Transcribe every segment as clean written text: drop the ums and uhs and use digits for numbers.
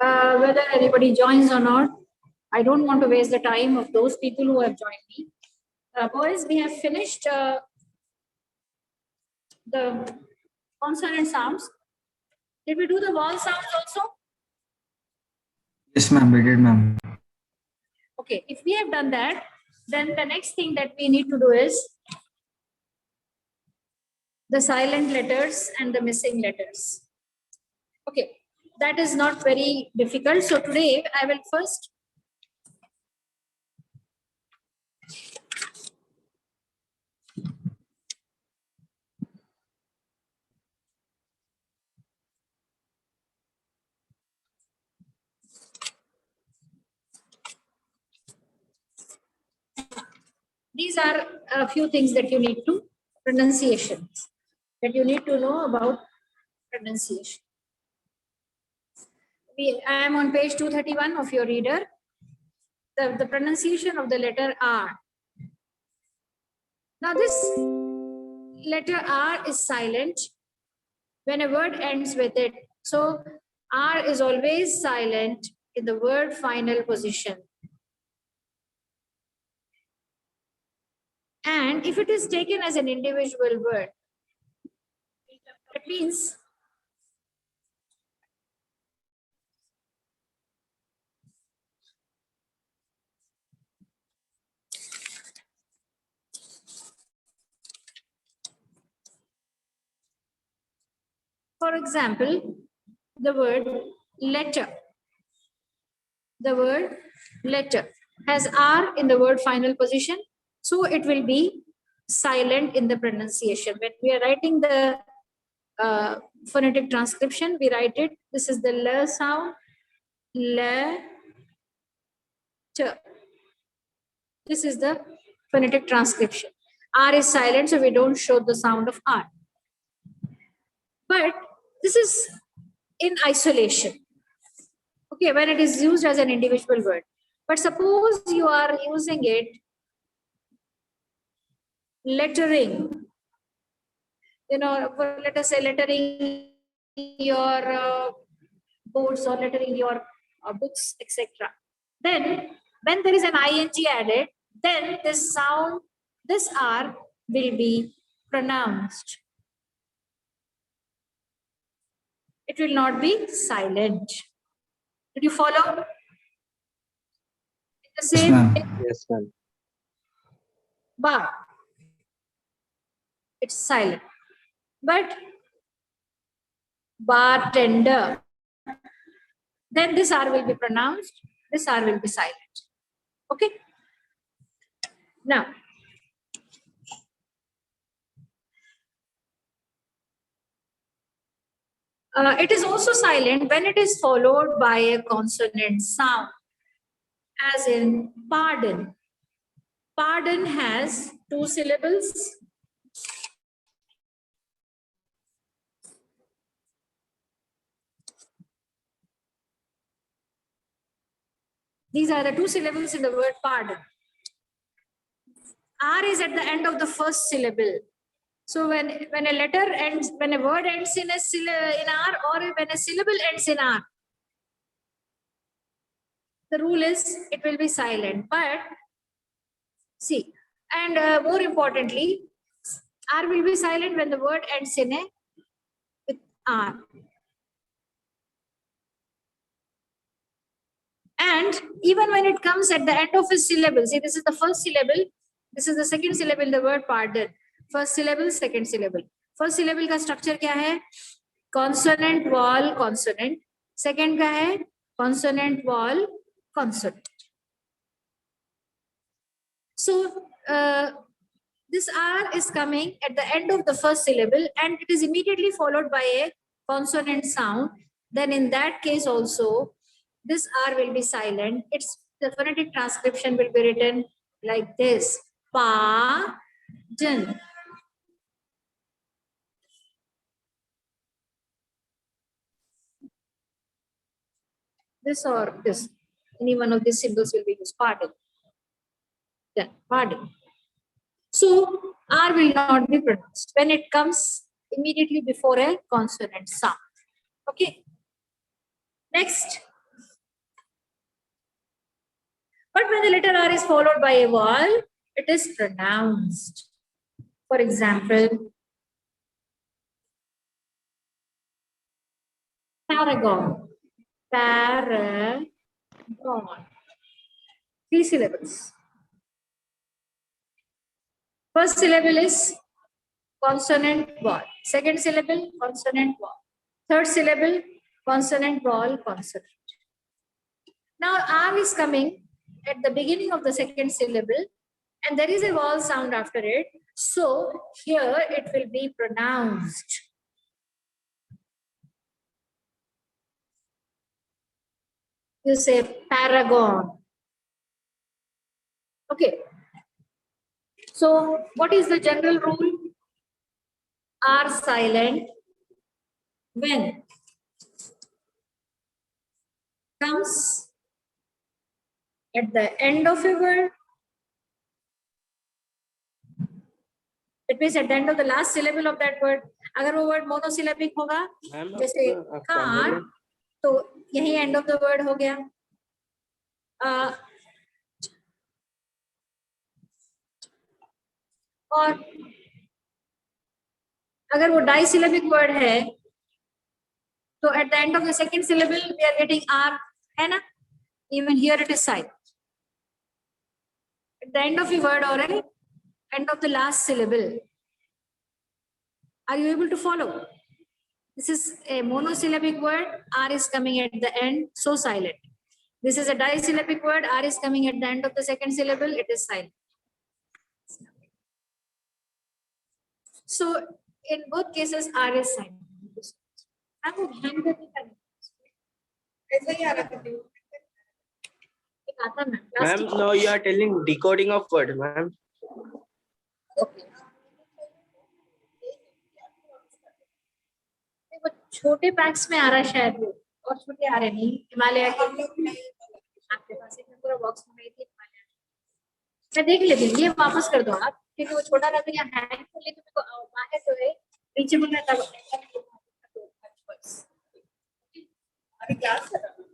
whether anybody joins or not. I don't want to waste the time of those people who have joined me. Boys, we have finished the consonant sounds. Did we do the vowel sounds also? Yes, ma'am, we did, ma'am. Okay, if we have done that, then the next thing that we need to do is the silent letters and the missing letters. Okay, that is not very difficult. So today I will first these are a few things that you need to pronunciations that you need to know about pronunciation. I am on page 231 of your reader. The pronunciation of the letter R. Now this letter R is silent when a word ends with it. So R is always silent in the word final position. And if it is taken as an individual word, it means for example, the word letter. The word letter has R in the word final position, so it will be silent in the pronunciation. When we are writing the phonetic transcription, we write it. This is the L sound, L, T. This is the phonetic transcription. R is silent, so we don't show the sound of R. But this is in isolation. Okay, when it is used as an individual word. But suppose you are using it lettering, let us say lettering your boards or lettering your books, etc. Then when there is an ing added, then this sound, this R will be pronounced. It will not be silent. Did you follow? The same. Yes, ma'am. Bar. It's silent. But bartender, then this R will be pronounced, this R will be silent. Okay? Now, it is also silent when it is followed by a consonant sound, as in pardon. Pardon has 2 syllables. These are the 2 syllables in the word pardon. R is at the end of the first syllable. So when a letter ends, when a word ends in R, or when a syllable ends in R, the rule is it will be silent. But see, and more importantly, R will be silent when the word ends in a with R. And even when it comes at the end of a syllable, see, this is the first syllable, this is the second syllable in the word pardon. First syllable, second syllable. First syllable का structure क्या है? Consonant, vowel, consonant. Second का है consonant, vowel, consonant. So this R is coming at the end of the first syllable and it is immediately followed by a consonant sound. Then in that case also, this R will be silent. The phonetic transcription will be written like this. Pardon. This or this. Any one of these symbols will be used. Pardon. Then pardon. So R will not be pronounced when it comes immediately before a consonant sound. Okay. Next, But when the letter R is followed by a vowel, it is pronounced. For example, paragon. Paragon. 3 syllables. First syllable is consonant vowel. Second syllable, consonant vowel. Third syllable, consonant vowel, consonant. Now R is coming at the beginning of the second syllable and there is a vowel sound after it. So here it will be pronounced. You say paragon. Okay. So what is the general rule? R silent when comes at the end of a word. It means at the end of the last syllable of that word. अगर वो word monosyllabic होगा, जैसे car, तो यही end of the word हो गया. और अगर वो disyllabic word है, तो at the end of the second syllable we are getting R, है ना? Even here it is silent. At the end of a word or end of the last syllable. Are you able to follow? This is a monosyllabic word, R is coming at the end, so silent. This is a disyllabic word, R is coming at the end of the second syllable, it is silent. So in both cases, R is silent. Ma'am, no, you are telling decoding of word, ma'am. Okay. छोटे PACS में आ रहा है शायद वो और छोटे आ रहे नहीं हिमालय के आपके पास एक पूरा बॉक्स में थी हिमालय मैं देख लेती हूँ ये वापस कर दो आप क्योंकि वो छोटा रहता है या हैंड को लेके मेरे को बाहर जो है नीचे बोल रहा तब अभी क्लास कर रहा हूँ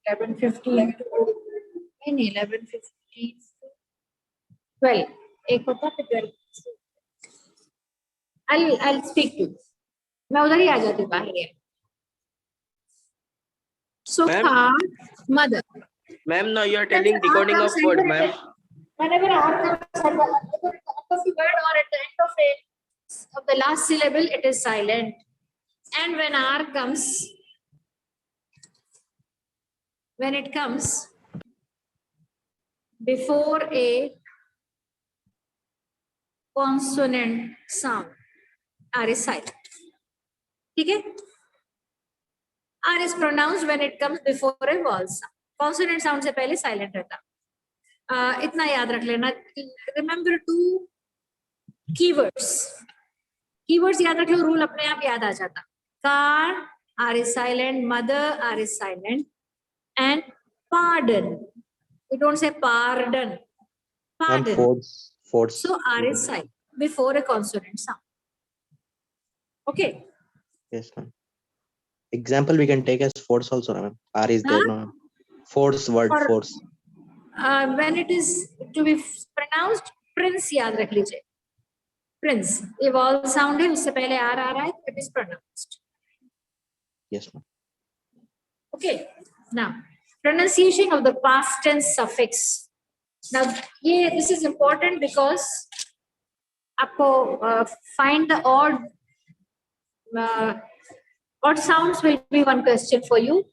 11:15 नहीं 11:15 12 एक होता फिर 12 I'll speak to you. मैं उधर ही आ जाती हूँ बाहर So car, mother. Ma'am, no, you are telling decoding of word, ma'am. Whenever R comes at the end of the word or at the end of the last syllable, it is silent. And when R comes, when it comes before a consonant sound, R is silent. Okay? R is pronounced when it comes before a vowel sound. Consonant sound से पहले silent रहता. इतना याद रख लेना. Remember 2 keywords. Keywords याद रख लो, rule अपने आप याद आ जाता. Car, R is silent. Mother, R is silent. And pardon. We don't say pardon. Pardon. Force. So R is silent before a consonant sound. Okay. Yes, ma'am. Example we can take as force also, ma'am. R is there, no? Force word, Or, force. When it is to be pronounced, prince याद रख लीजिए. Prince. ये vowel sound है, उससे पहले R आ रहा है, it is pronounced. Yes, ma'am. Okay. Now, pronunciation of the past tense suffix. Now, this is important because आपको find the odd sounds will be one question for you.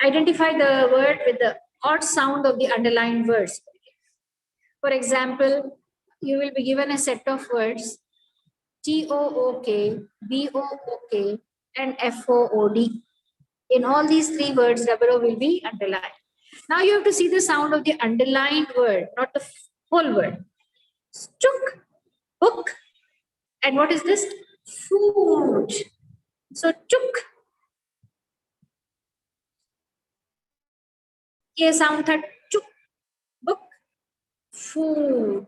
Identify the word with the odd sound of the underlined words. For example, you will be given a set of words T-O-O-K, B-O-O-K, and F-O-O-D. In all these 3 words, O will be underlined. Now you have to see the sound of the underlined word, not the whole word. Stuk, book, and what is this? Food. So chuk. ये sound था chuk, book, food.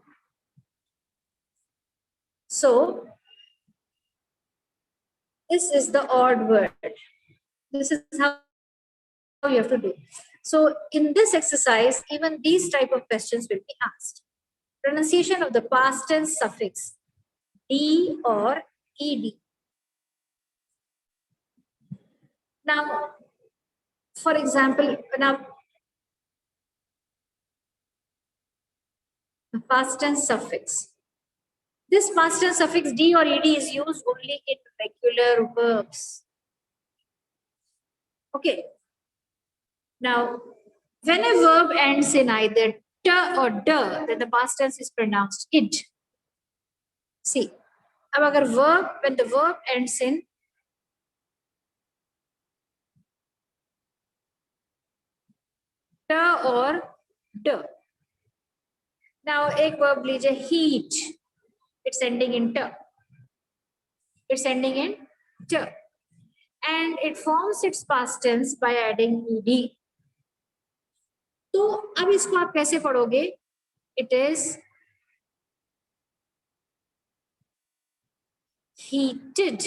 So this is the odd word. This is how you have to do. So in this exercise, even these type of questions will be asked. Pronunciation of the past tense suffix D or ED. Now, for example, now the past tense suffix. This past tense suffix D or ED is used only in regular verbs. Okay. Now, when a verb ends in either t or d, then the past tense is pronounced id. See, अब अगर verb, when the verb ends in t or d. Now, एक verb लीजिए heat. It's ending in t. It's ending in t. And it forms its past tense by adding ed. तो अब इसको आप कैसे पढ़ोगे? It is heated.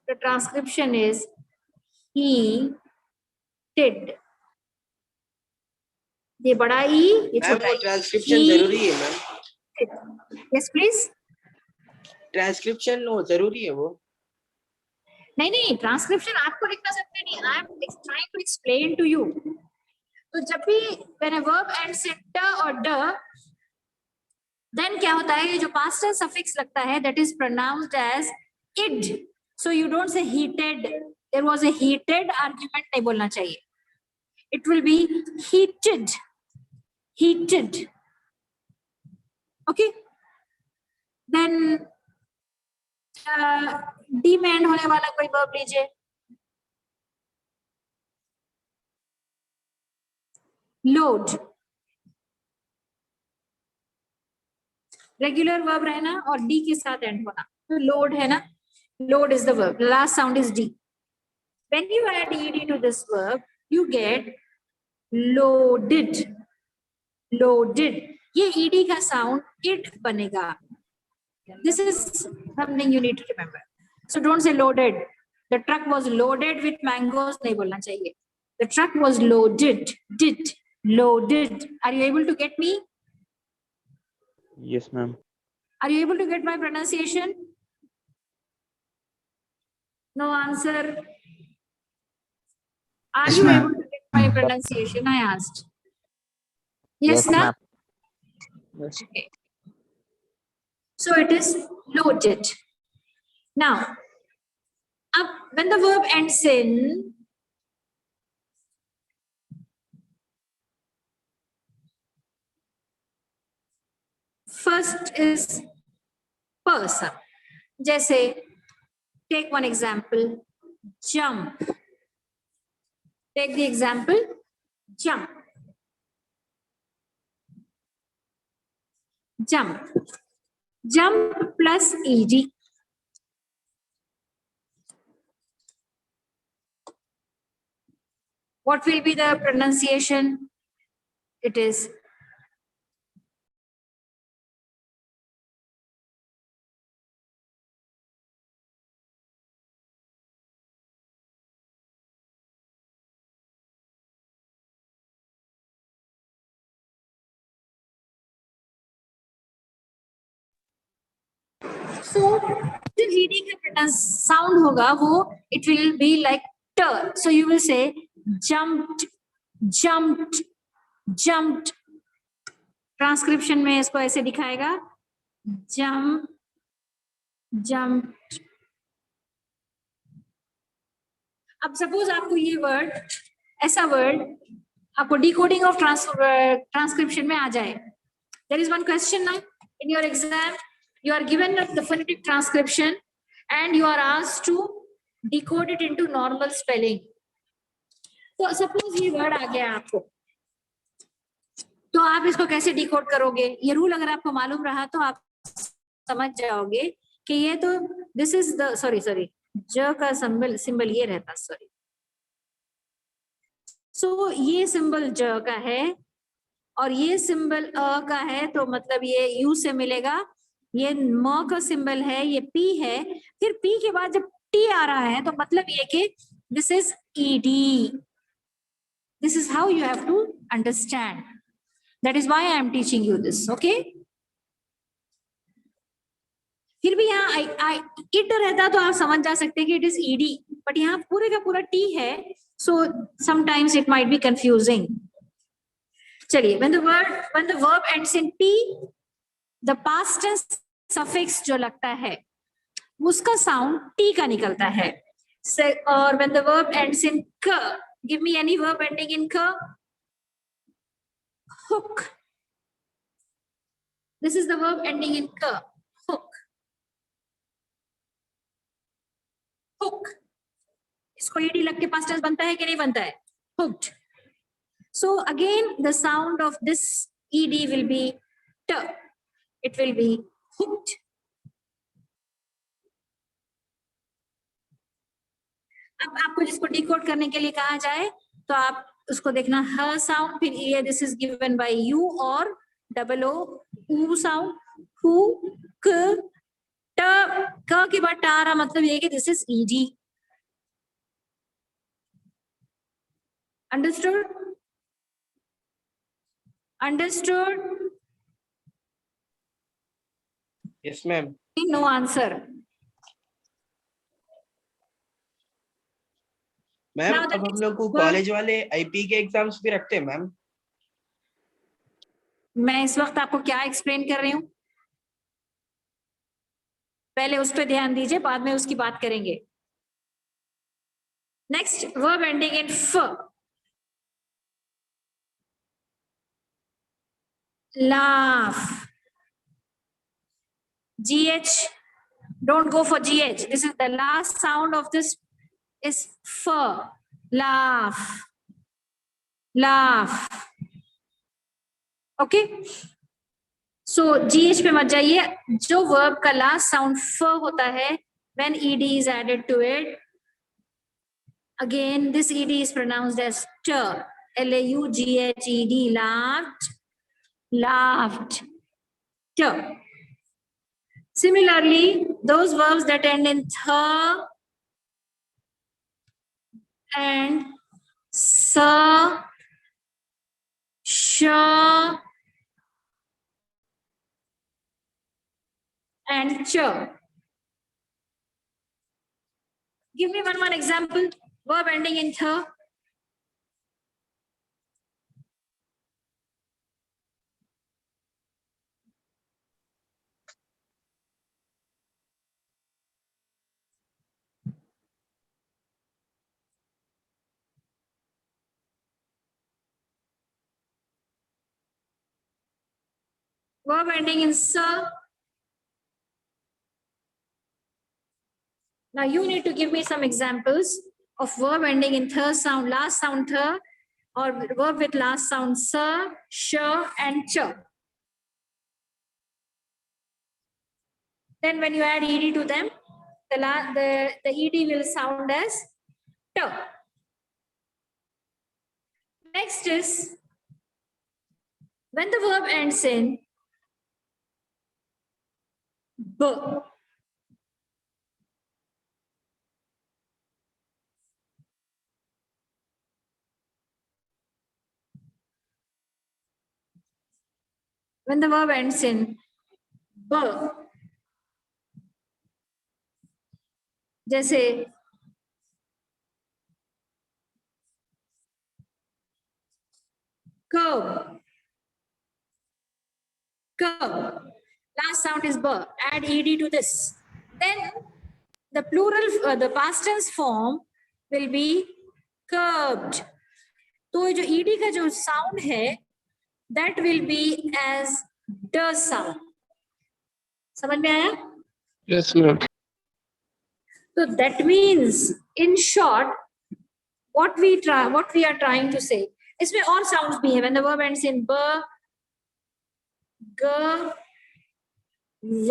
The transcription is heated. ये बड़ा ई, ये मैम छोटा वो ई. ट्रांसक्रिप्शन जरूरी है मैम. Yes, please. ट्रांसक्रिप्शन वो जरूरी है वो. नहीं नहीं, ट्रांसक्रिप्शन आपको लिखना सकते नहीं. I am trying to explain to you. तो जब भी when a verb ends in ट और ड, देन क्या होता है, ये जो पास्ट टेंस सफिक्स लगता है दैट इज प्रोनाउंस्ड एज इड. So you don't say heated. There was a heated argument नहीं बोलना चाहिए. It will be heated. Heated. Okay. Then D में एंड होने वाला कोई वर्ब लीजिए. लोड. रेगुलर वर्ब रहना और डी के साथ एंड होना. तो लोड है ना, load is the verb. Last sound is D. When you add ed to this verb, you get loaded. Loaded. ये ed का साउंड इड बनेगा. This is something you need to remember. So don't say loaded. The truck was loaded with mangoes. नहीं बोलना चाहिए. The truck was loaded. Did. Loaded. Are you able to get me? Yes, ma'am. Are you able to get my pronunciation? No answer. Are Yes, you ma'am. able to get my pronunciation? I asked. Yes, na? ma'am. Yes. Okay. So it is loaded. Now, when the verb ends in first is person. जैसे take one example, jump. Take the example, jump. Jump. Jump plus ed. What will be the pronunciation? It is so the ed का sound होगा वो it will be like t. So you will say jumped, jumped, jumped. Transcription में इसको ऐसे दिखाएगा jump, jumped. अब suppose आपको ये वर्ड, ऐसा वर्ड आपको डिकोडिंग ऑफ ट्रांसक्रिप्शन में आ जाए. There is one question now in your exam. You are given the phonetic transcription and you are asked to decode it into normal spelling. तो suppose ये word आ गया आपको, तो आप इसको कैसे decode करोगे? ये rule अगर आपको मालूम रहा तो आप समझ जाओगे कि ये तो this is the sorry ज का symbol ये रहता. sorry. So ये symbol ज का है और ये symbol अ का है, तो मतलब ये u से मिलेगा. ये म का सिंबल है, ये P है. फिर P के बाद जब T आ रहा है तो मतलब ये कि this is ED. This is how you have to understand. That is why I am teaching you this. Okay? फिर भी यहाँ इट रहता तो आप समझ जा सकते कि इट इज ईडी, बट यहाँ पूरे का पूरा टी है, so sometimes it might be confusing. चलिए, when the verb ends in t, the past tense suffix जो लगता है उसका साउंड टी का निकलता है. और when the verb ends in k, give me any verb ending in k. Hook. This is the verb ending in k. Hook. Hook. इसको ed लग के past tense बनता है कि नहीं बनता है? Hooked. So again, the sound of this ed will be t. It will be hooked. अब आपको जिसको डिकोड करने के लिए कहा जाए तो आप उसको देखना ह साउंड, फिर ये this is given by you और डबल ओ ऊ साउंड, हु क ट, क के बाद टारा, मतलब ये कि this is ED. Understood? Understood? Yes, ma'am. No answer. Ma'am Now the अब हम next लोग को word- कॉलेज वाले आईपी के एग्जाम्स भी रखते हैं मैम. मैं इस वक्त आपको क्या एक्सप्लेन कर रही हूं, पहले उस पर ध्यान दीजिए, बाद में उसकी बात करेंगे. नेक्स्ट, वर्ब एंडिंग इन फ. Laugh. GH, don't go for GH. This is the last sound of this is f. Laugh. Laugh. Okay. So GH पे मत जाइए. जो verb का last sound f होता है, when ed is added to it, again this ed is pronounced as t. L-A-U-G-H-E-D. Laughed. Laughed. T. Similarly, those verbs that end in th and sa, sha, and cha. Give me one more example. Verb ending in th. Verb ending in sa. Now you need to give me some examples of verb ending in th sound, last sound th, or verb with last sound sa, sha, and cha. Then when you add ed to them, the ed will sound as t. Next is when the verb ends in b. When the verb ends in b, जैसे curve, curve, last sound is b, add ed to this, then the plural, the past tense form will be curved. तो जो ed का जो sound है, that will be as the sound. समझ में आया? Yes, ma'am. So that means, in short, what we are trying to say. इसमें और sounds भी है. When the verb ends in b, g, v,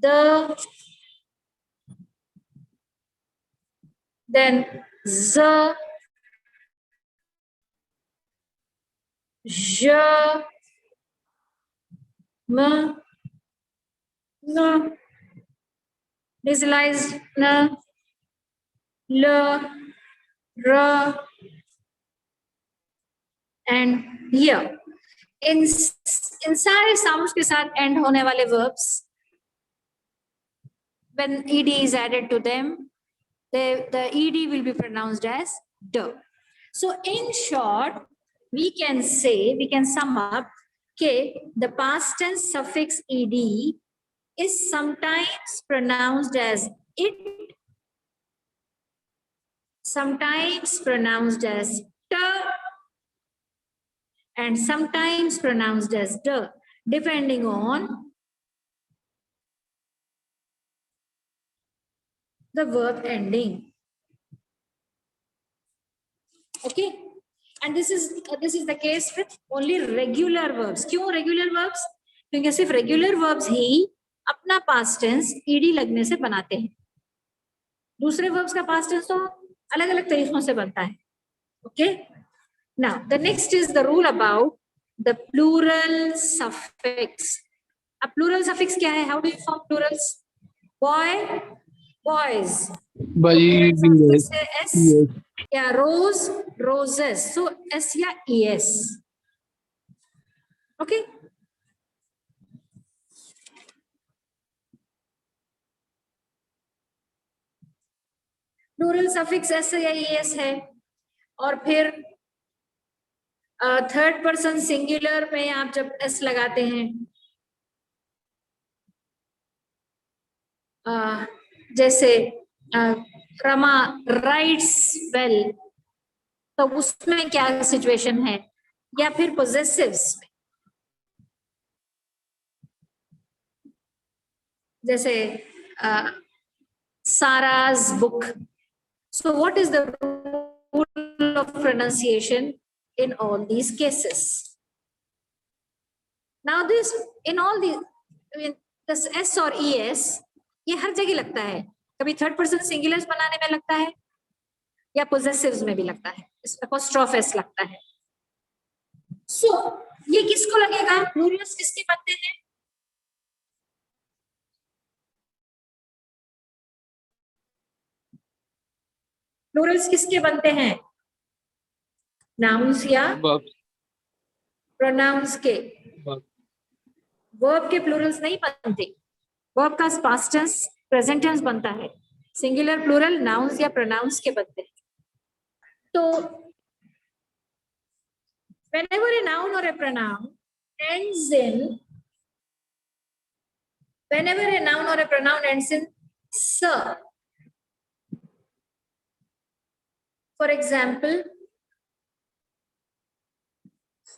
the, then z, j, m, n, nasalized n, l, r, and here. इन सारे sounds के साथ and होने वाले verbs, when ed is added to them, the ed will be pronounced as d. So in short, we can say, we can sum up, okay, the past tense suffix ed is sometimes pronounced as it, sometimes pronounced as t, and sometimes pronounced as d, depending on the verb ending. Okay, and this is the case with only regular verbs. क्यों regular verbs? क्योंकि सिर्फ regular verbs ही अपना past tense ed लगने से बनाते हैं. दूसरे verbs का past tense तो अलग अलग तरीकों से बनता है. Okay, now the next is the rule about the plural suffix. अब plural suffix क्या है? How do you form plurals? Boy, boys. By Suffix है s. yes. Yeah, rose, roses. So s या es. Okay. Plural suffix s या es है. और फिर third person singular में आप जब s लगाते हैं, जैसे रमा राइट्स वेल, तो उसमें क्या सिचुएशन है? या फिर पोजेसिव्स में, जैसे सारा's book. So what is the rule of pronunciation in all these cases? Now this, in all these, I mean, this s और es ये हर जगह लगता है. कभी थर्ड पर्सन सिंगुलर्स बनाने में लगता है या पोजेसिव्स में भी लगता है. इसमें apostrophe s लगता है. So ये किसको लगेगा? प्लूरल्स किसके बनते हैं? प्लूरल्स किसके बनते हैं? नाउन्स या Verbs. प्रोनाउंस के? Verb. वर्ब के प्लूरल्स नहीं बनते. वर्ब का पास्ट टेंस प्रेजेंट टेंस बनता है. सिंगुलर प्लूरल नाउन्स या प्रोनाउंस के बनते हैं. तो whenever a noun or a pronoun ends in, whenever a noun or a pronoun ends in s, for example,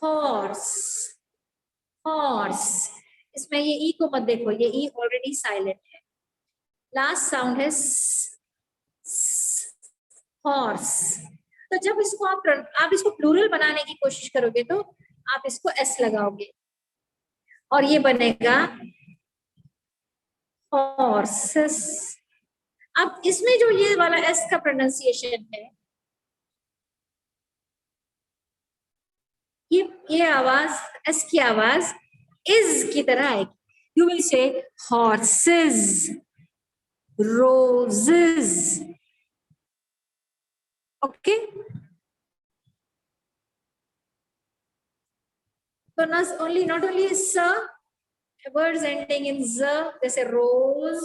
horse, horse, इसमें ये ई को मत देखो, ये ई ऑलरेडी साइलेंट है. लास्ट साउंड है हॉर्स. तो जब इसको आप इसको प्लूरल बनाने की कोशिश करोगे तो आप इसको एस लगाओगे और ये बनेगा हॉर्सेस. अब इसमें जो ये वाला एस का प्रोनाउंसिएशन है, ये आवाज, एस की आवाज इज की तरह आएगी. You will say horses, roses. Okay, so not only s, words ending in z, जैसे rose,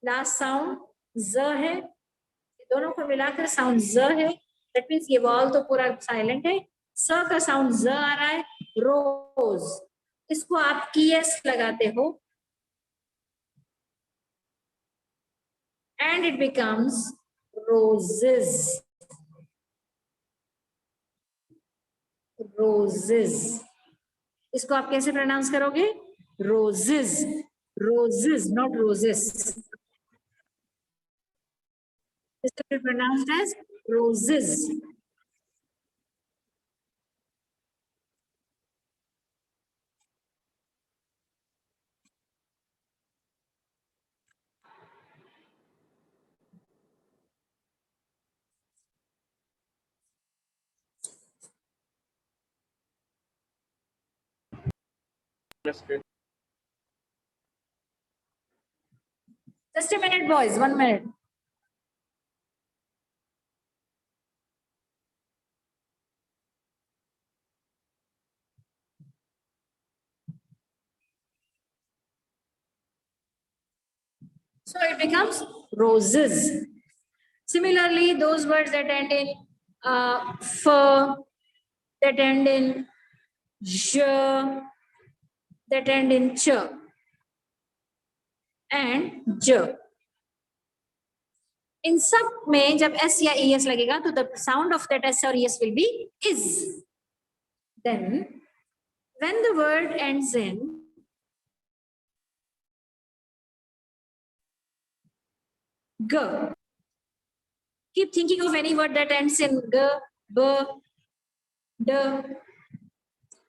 लास्ट साउंड z है, दोनों को मिलाकर साउंड z है. दैट मीन्स ये वॉल तो पूरा साइलेंट है. स का साउंड z आ रहा है. रोज, इसको आप es लगाते हो and it becomes roses, roses. इसको आप कैसे प्रोनाउंस करोगे? roses, roses, not roses. This will be pronounced as roses. Just a minute, boys, 1 minute. So it becomes roses. Similarly, those words that end in f, that end in j, that end in ch and j. इन सब में जब s या es लगेगा तो the sound of that s or es will be is. Then when the word ends in g, keep thinking of any word that ends in g, b, d,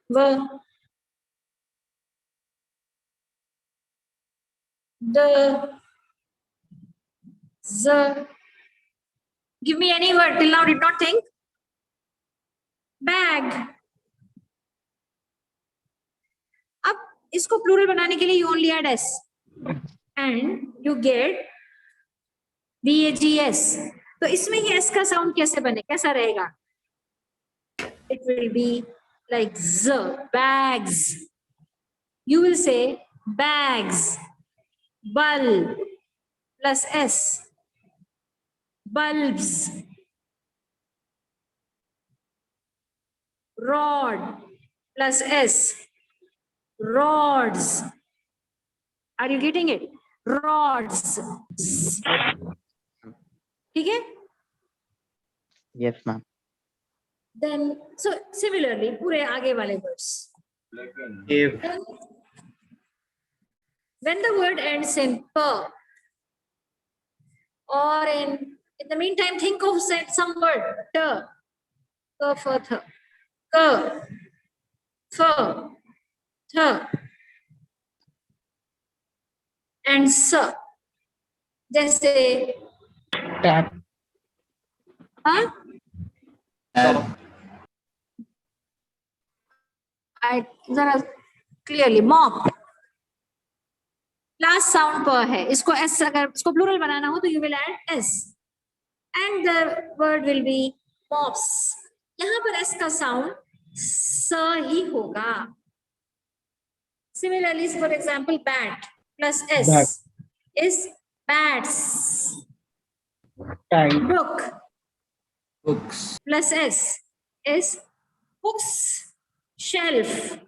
v, d, z. Give me any word till now did not think. Bag. अब इसको plural बनाने के लिए you only add s and you get bags. तो इसमें ये s का sound कैसे बने, कैसा रहेगा? It will be like z, bags. You will say bags, bulb plus s, bulbs, rod plus s, rods. Are you getting it? Rods. ठीक है? Yes, ma'am. Then, so similarly, पूरे आगे वाले words. If. When the word ends in p, or in the meantime, think of some word t, k, f, th, k, f, th, and s. जैसे Tap. हाँ? I जरा clearly mop. Last sound per है. इसको s अगर इसको plural बनाना हो तो you will add s, and the word will be mops. यहाँ पर s का sound s ही होगा. Similarly, for example, bat plus s Bat. is bats. Tie. Book Books. plus s is books. Shelf.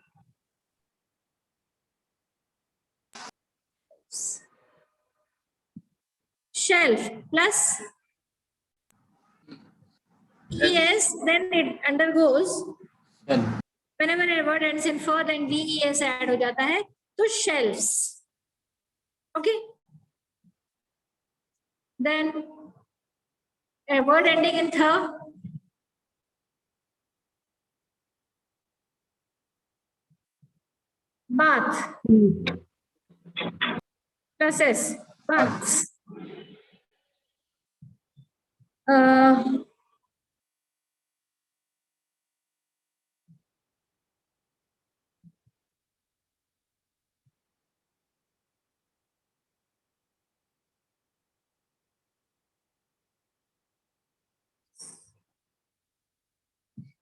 Shelf plus es, then it undergoes. Then. Whenever a word ends in fur, then ves add हो जाता है तो shelves. Okay. Then a word ending in th, bath plus s, baths.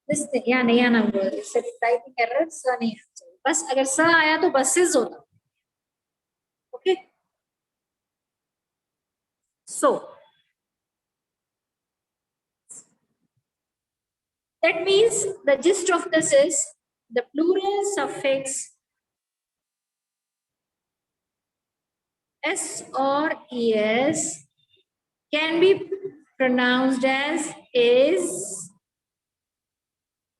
This thing, yeah, नहीं आना वो typing error सा नहीं आना चाहिए. बस अगर सा आया तो बसेस होता. Okay. So that means the gist of this is the plural suffix s or es can be pronounced as is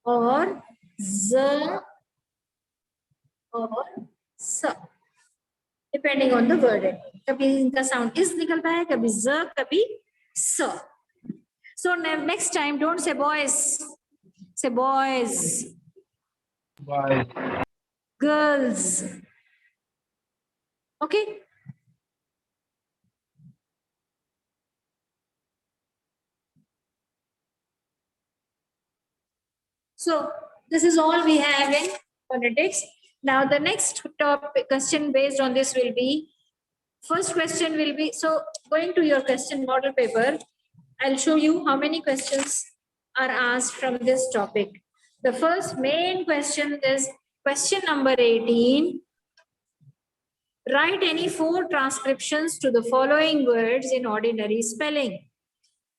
or z or s, depending on the word. कभी इनका sound is निकलता है, कभी z, कभी s. So next time, don't say boys, say boys, Bye. girls. Okay. So this is all we have in phonetics. Now the next topic question based on this will be, first question will be, so going to your question model paper, I'll show you how many questions are asked from this topic. The first main question is question number 18. Write any 4 transcriptions to the following words in ordinary spelling.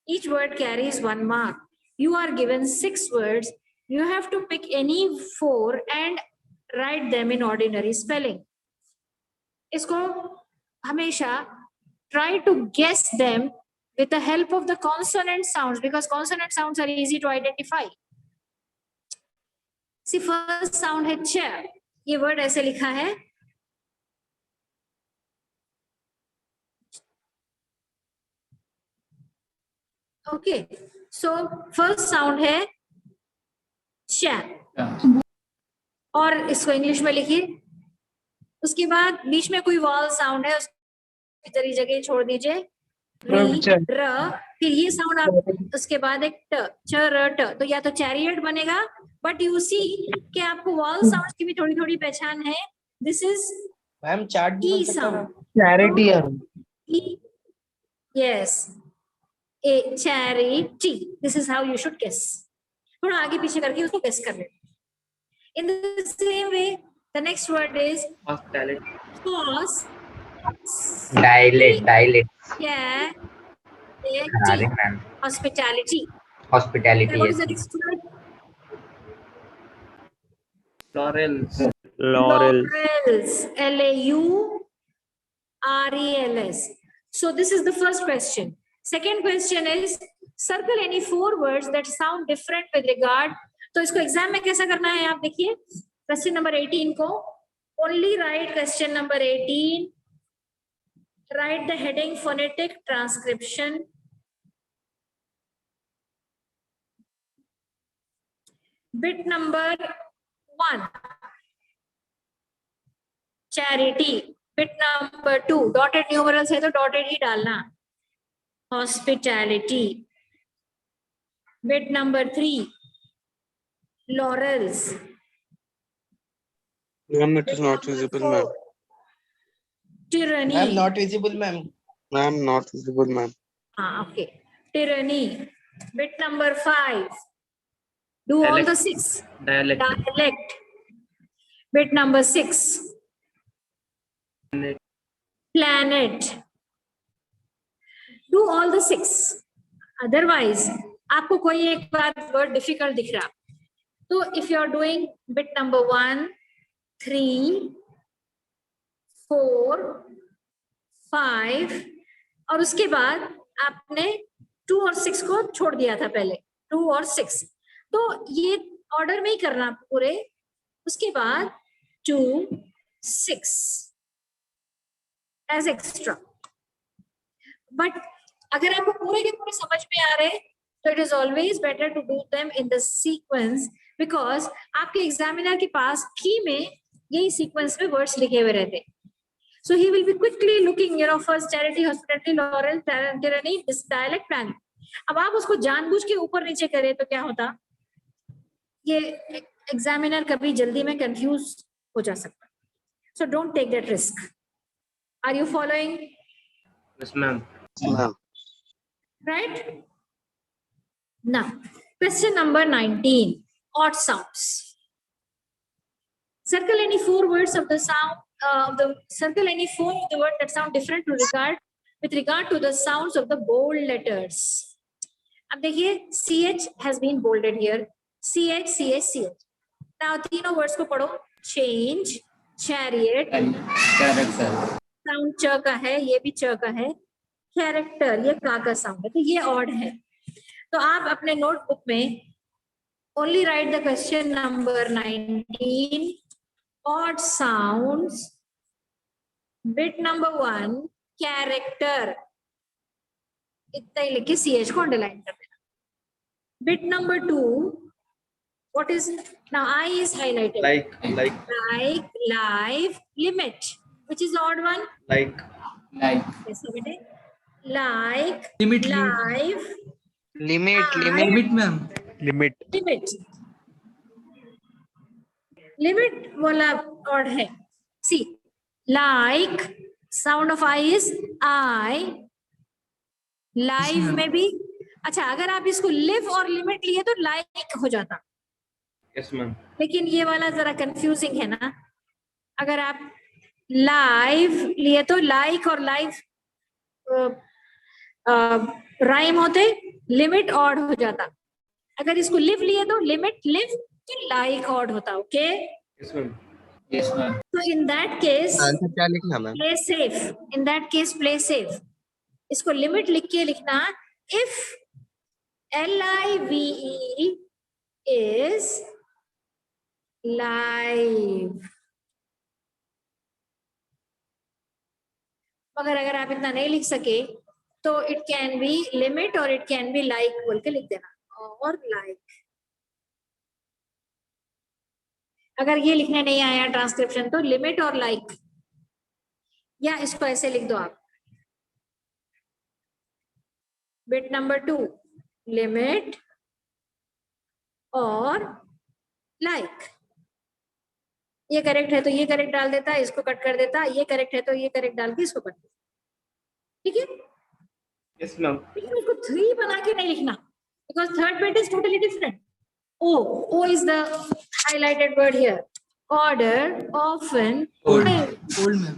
Each word carries 1 mark. You are given 6 words. You have to pick any 4 and write them in ordinary spelling. इसको हमेशा try to guess them with the help of the consonant sounds, because consonant sounds are easy to identify. See, first sound है च. ये word ऐसे लिखा है. Okay, so first sound है च. और इसको इंग्लिश में लिखिए. उसके बाद बीच में कोई वॉल साउंड है, उसकी तेरी जगह छोड़ दीजिए. र, फिर ये साउंड आप, उसके बाद एक ट, च र ट, तो या तो चैरियट बनेगा, बट यू सी कि आपको वॉल साउंड की भी थोड़ी थोड़ी पहचान है. This is ma'am chart E sound. Charity. Yes, a charity. This is how you should guess. थोड़ा आगे पीछे करके उसको guess कर लेना. In the same way, the next word is Hospitality. cos. Dilate. Yeah. Nothing, ma'am. Hospitality. Hospitality. What is the Yes. next word? Laurels. Laurels. Laurels. So this is the first question. Second question is circle any 4 words that sound different with regard. तो इसको exam में कैसा करना है आप देखिए. Question number 18 को only write question number 18. Write the heading phonetic transcription. Bit number 1, charity. Bit number 2, dotted numerals है तो dotted ही डालना. Hospitality. Bit number 3, laurels. Ma'am, it is not visible, ma'am. Tyranny. Ma'am not visible, ma'am. Ma'am, not visible, ma'am. Okay. Tyranny. Bit number 5. Do all Dialect. the 6. Dialect. Dialect. Bit number 6. Planet. Do all the 6. Otherwise, आपको कोई एक बार word difficult दिख रहा, तो if you are doing bit number 1, 3, 4, 5 और उसके बाद आपने 2 और 6 को छोड़ दिया था पहले, 2 और 6, तो ये ऑर्डर में ही करना पूरे. उसके बाद 2, 6 एज एक्स्ट्रा. बट अगर आपको पूरे के पूरे समझ में आ रहे तो it is always better to do them in the sequence, because आपके एग्जामिनर के पास की में यही सीक्वेंस में वर्ड्स लिखे हुए रहते. So he will be quickly looking, first charity, hospitality, laurel, tyranny, this dialect, planet. अब आप उसको जानबूझ के ऊपर नीचे करें तो क्या होता, ये एग्जामिनर कभी जल्दी में कंफ्यूज हो जा सकता. So don't take that risk. Are you following? Yes, ma'am. Ma'am. Right? Now, question number 19, odd sounds. Circle any 4 words of the sound. Circle any 4 of the words that sound different with regard to the sounds of the bold letters. अब देखिए CH has been bolded here. CH, CH, CH. Now तीनों words को पढ़ो. Change, chariot. Character. Sound च का है, ये भी च का है. Character, ये का sound है, तो ये odd है. तो आप अपने नोटबुक में only write the question number 19. Odd sounds. Bit number 1, character. इतना ही लिखे, CH को underline कर देना. Bit number 2, what is now? I is highlighted. Like, Live, limit. Which is the odd one? like. Yes, बेटे. Like, Limit. live, Limit, Limit, ma'am. limit. Limit वाला odd है. See, like, sound of I is I. Live में भी, अच्छा अगर आप इसको live और limit लिए तो like हो जाता. Yes, ma'am. लेकिन ये वाला जरा कंफ्यूजिंग है ना. अगर आप लाइव लिए तो लाइक और लाइव राइम होते, लिमिट ऑड हो जाता। अगर इसको लिव लिए तो लिमिट लिव तो लाइक ऑड होता। Okay, Yes, ma'am. Yes, ma'am. तो इन दैट केस आंसर क्या लिखना ma'am? Play safe, in that case play safe, इसको लिमिट लिख के लिखना, इफ LIVE is live। मगर अगर आप इतना नहीं लिख सके तो इट कैन बी लिमिट और इट कैन बी लाइक बोल के लिख देना, और लाइक। अगर ये लिखने नहीं आया ट्रांसक्रिप्शन तो लिमिट और लाइक, या इसको ऐसे लिख दो आप, बिट नंबर 2 लिमिट और लाइक। ये करेक्ट है तो ये करेक्ट डाल देता, इसको कट कर देता, ये करेक्ट है तो ये करेक्ट डाल के इसको कट देता। ठीक है, Yes, ma'am. लेकिन उसको 3 बना के नहीं लिखना, because third bit is totally different. O is the highlighted word here. Order, often, Old. fail. Old, ma'am.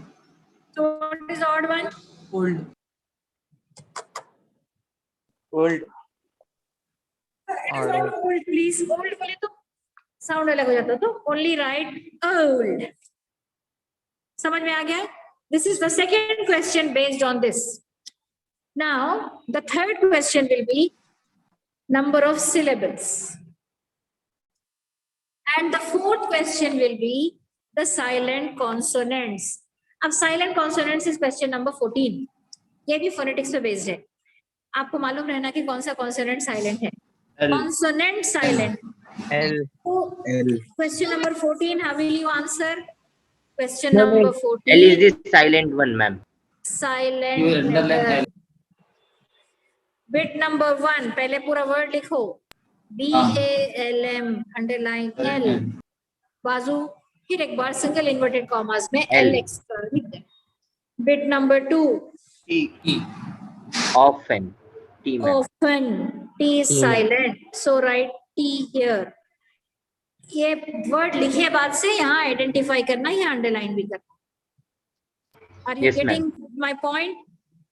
So what is odd one? Old. Old. It is not old, please. Old बोले तो sound अलग हो जाता, तो only write old। समझ में आ गया? This is the second question based on this. Now the third question will be number of syllables, and the fourth question will be the silent consonants। अब silent consonants is question number 14। ये भी phonetics पे based है। आपको मालूम रहना कि कौन सा consonant silent है। L. Consonant silent। L. So, L. question number 14, how will you answer? Question number L is 14, the silent one, ma'am. silent You will underline letter। silent. Bit number 1, पहले पूरा word लिखो, BALM, underline L, बाजू फिर एक बार single inverted commas में L. L extra लिख दे। Bit number 2, T. E. Often. T, ma'am. often, T is T. silent, so write T here। ये word लिखे बाद से यहाँ आइडेंटिफाई करना, या अंडरलाइन भी करना। Are you Yes, ma'am. getting my point?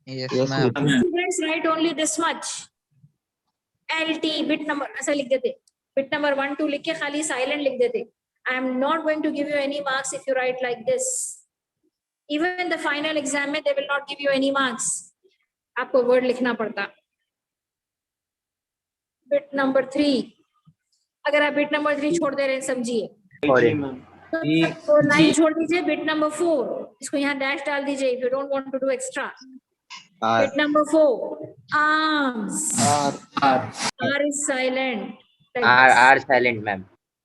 Yes, Yes, ma'am. ma'am. Students write only this much। LT bit number ऐसा लिख देते, bit number 1 2 लिख के खाली silent लिख देते। I am not going to give you any marks if you write like this। Even in the final exam में they will not give you any marks। आपको word लिखना पड़ता। Bit number 3, अगर आप bit number 3 छोड़ दे रहे हैं समझिए, Sorry. G, ma'am. तो लाइन छोड़ दीजिए। bit number 4, इसको यहाँ डैश डाल दीजिए if you don't want to do extra। R. Bit number 4, arms, R. R. R is silent, like R, this। R silent, ma'am.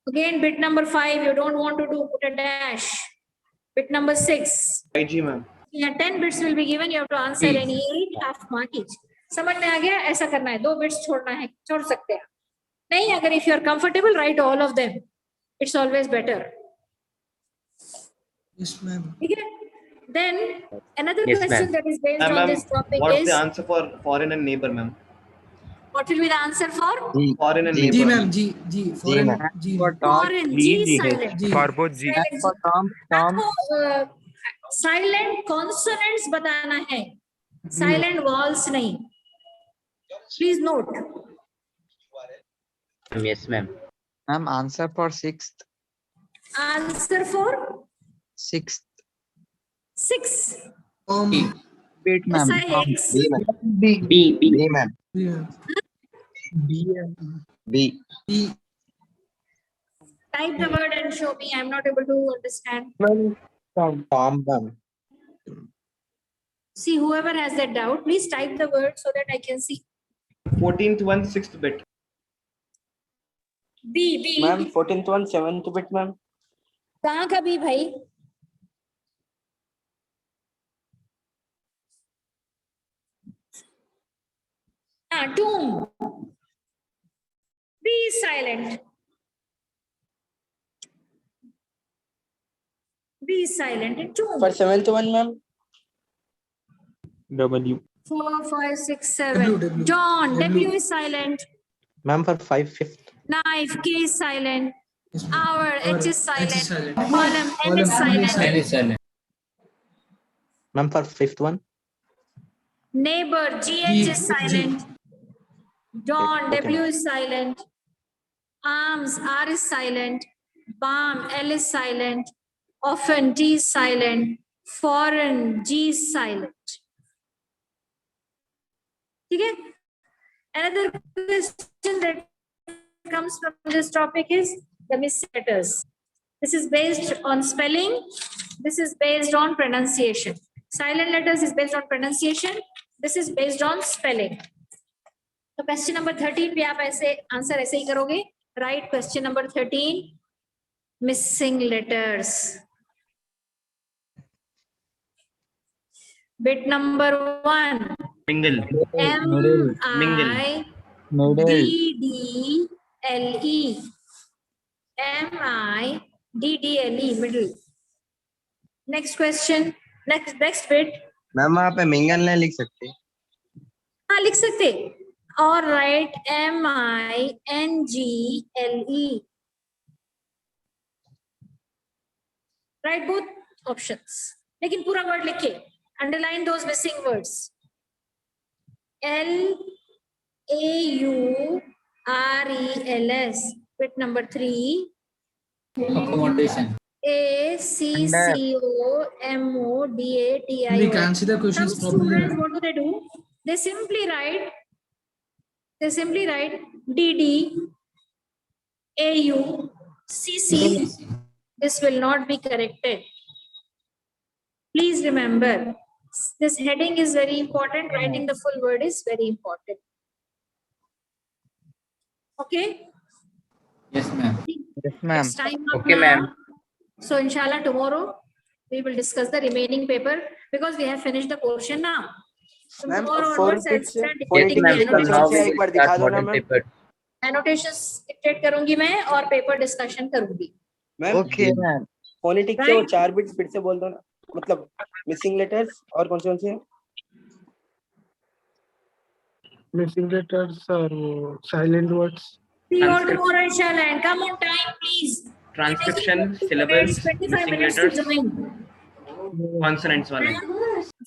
Again, bit number 5, you don't want to do, put a dash। Bit number 6, IG, ma'am. yeah, 10 bits will be given, you have to answer Yes. any 8, half mark each। समझ में आ गया? ऐसा करना है, 2 bits छोड़ना है, छोड़ सकते हैं। नहीं, अगर if you are comfortable, write all of them, it's always better। Yes, ma'am. ठीक है? Then another Yes, question ma'am. that is based on Ma'am, this topic what's is, the answer for foreign and neighbor, ma'am? what will be the answer for? G. Foreign and G, G, neighbor. ma'am. G. Foreign. ma'am. G. Foreign, G is silent। G. For both G. Silent। आपको silent consonants बताना है, silent walls नहीं। Please note. Yes, ma'am. Ma'am, answer for sixth. Answer for Sixth 6, bit, ma'am. SIX। B, ma'am. B, B. B, ma'am. B, ma'am. B. E. Type the word and show me, I am not able to understand। Tom, ma'am. See, whoever has that doubt, please type the word so that I can see। 14th one, 6th bit. B, B। Ma'am, 14th one, 7th bit, ma'am. कहाँ का B भाई? हाँ, tomb। B is silent। B is silent in tomb। For 7th one, ma'am. W. 4, 5, 6, 7। W. John, W. W is silent। Ma'am, for 5 fifth. Knife, K is silent। Yes, ma'am. Hour, H is H is silent। silent. Column, N is silent। N is silent. Ma'am, for fifth one. Neighbor, GH is silent. Dawn, Okay, W ma'am. is silent. Arms, R is silent. Balm, L is silent. Often, T is silent. Foreign, G is silent. Okay? Another question that comes from this topic is the missing letters. This is based on spelling. This is based on pronunciation. Silent letters is based on pronunciation. This is based on spelling. तो question number 13 पे आप ऐसे answer ऐसे ही करोगे. Right question number 13 missing letters. Bit number 1 Mingle. MIDDLE. MIDDLE middle. Next question. Next bit. Ma'am वहाँ पे mingle नहीं लिख सकते? हाँ लिख सकते. और right MINGLE. Right both options. लेकिन पूरा वर्ड लिखे. Underline those missing words. LAURELS. Bit number 3. Accommodation. ACCOMODATIO. We can see the questions Some properly. students, what do? They simply write DD AU CC. This will not be corrected. Please remember, this heading is very important. Writing the full word is very important. Okay. Yes, ma'am. Yes, ma'am. It's time up Okay, now. ma'am. So inshallah tomorrow we will discuss the remaining paper because we have finished the portion now. So Ma'am, tomorrow onwards I'll start Yes, dictating ma'am. the So now annotations. we एक बार will दिखा start दो ना, model ma'am. paper. Annotations dictate करूंगी मैं और paper discussion करूंगी. Ma'am Okay, ma'am. Phonetic के वो 4 बिट्स फिर से बोल दो ना, मतलब मिसिंग लेटर्स और कौन से हैं? Missing letters or silent words. See you all Transcript. tomorrow inshallah and come on time please. Transcription, It takes syllabus, 25 missing minutes letters. to join. Consonants वाले.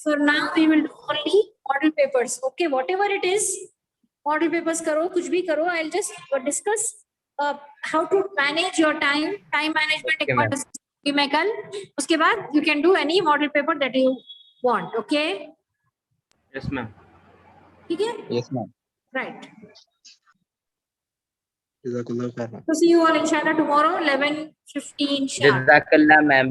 For now we will do only model papers. Okay, whatever it is, model papers करो, कुछ भी करो. I'll just discuss how to manage your time. Time management एक Okay, बार ma'am. discuss करूंगी मैं कल. उसके बाद you can do any model paper that you want. Okay, Yes, ma'am. ठीक है? Yes, ma'am. Right. Jazakallah khair, ma'am. So see you all inshallah tomorrow 11:15 sharp. Jazakallah, ma'am.